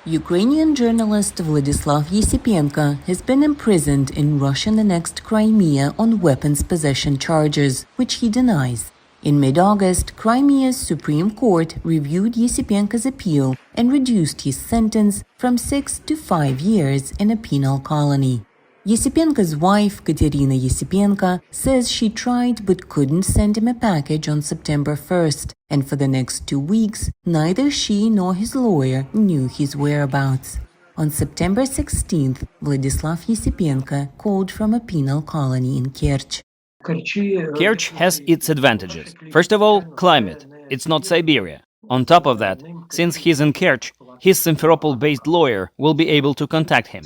Ukrainian journalist Vladyslav Yesypenko has been imprisoned in Russian-annexed Crimea on weapons possession charges, which he denies. In mid-August, Crimea's Supreme Court reviewed Yesypenko's appeal and reduced his sentence from 6 to 5 years in a penal colony. Yesypenko's wife, Iryna Solomko, says she tried but couldn't send him a package on September 1st, and for the next 2 weeks, neither she nor his lawyer knew his whereabouts. On September 16th, Vladyslav Yesypenko called from a penal colony in Kerch. Kerch has its advantages. First of all, climate. It's not Siberia. On top of that, since he's in Kerch, his Simferopol-based lawyer will be able to contact him.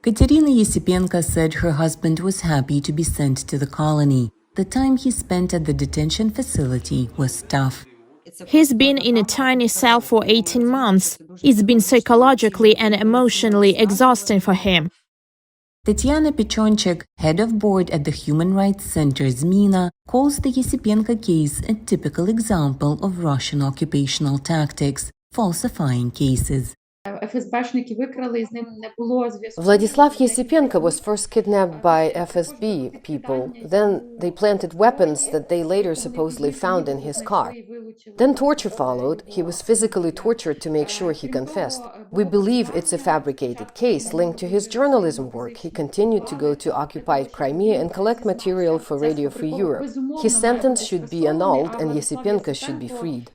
Iryna Yesypenko said her husband was happy to be sent to the colony. The time he spent at the detention facility was tough. He's been in a tiny cell for 18 months. It's been psychologically and emotionally exhausting for him. Tatiana Pichonchik, head of board at the Human Rights Center Zmina, calls the Yesypenko case a typical example of Russian occupational tactics, falsifying cases. Vladyslav Yesypenko was first kidnapped by FSB people. Then they planted weapons that they later supposedly found in his car. Then torture followed. He was physically tortured to make sure he confessed. We believe it's a fabricated case linked to his journalism work. He continued to go to occupied Crimea and collect material for Radio Free Europe. His sentence should be annulled and Yesypenko should be freed.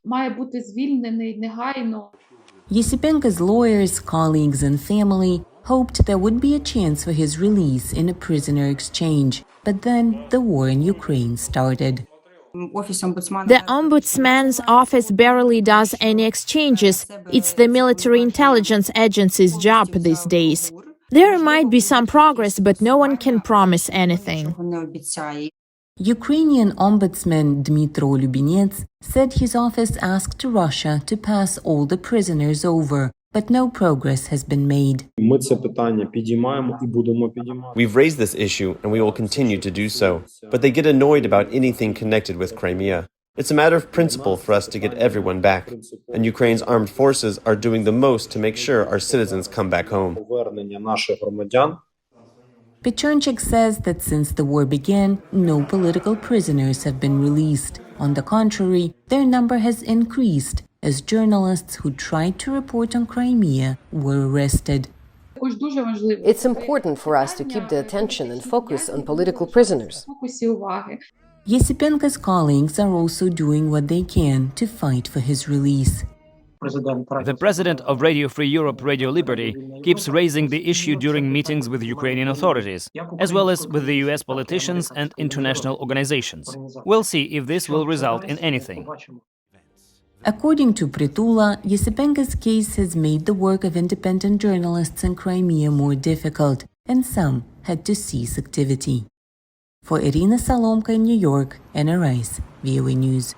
Yesypenko's lawyers, colleagues and family hoped there would be a chance for his release in a prisoner exchange, but then the war in Ukraine started. The Ombudsman's office barely does any exchanges. It's the military intelligence agency's job these days. There might be some progress, but no one can promise anything. Ukrainian Ombudsman Dmytro Lubinets said his office asked Russia to pass all the prisoners over, but no progress has been made. We've raised this issue and we will continue to do so, but they get annoyed about anything connected with Crimea. It's a matter of principle for us to get everyone back, and Ukraine's armed forces are doing the most to make sure our citizens come back home. Pichonchik says that since the war began, no political prisoners have been released. On the contrary, their number has increased as journalists who tried to report on Crimea were arrested. It's important for us to keep the attention and focus on political prisoners. Yesypenko's colleagues are also doing what they can to fight for his release. The president of Radio Free Europe, Radio Liberty, keeps raising the issue during meetings with Ukrainian authorities, as well as with the US politicians and international organizations. We'll see if this will result in anything. According to Pritula, Yesypenko's case has made the work of independent journalists in Crimea more difficult, and some had to cease activity. For Iryna Solomko in New York, NRI's VOA News.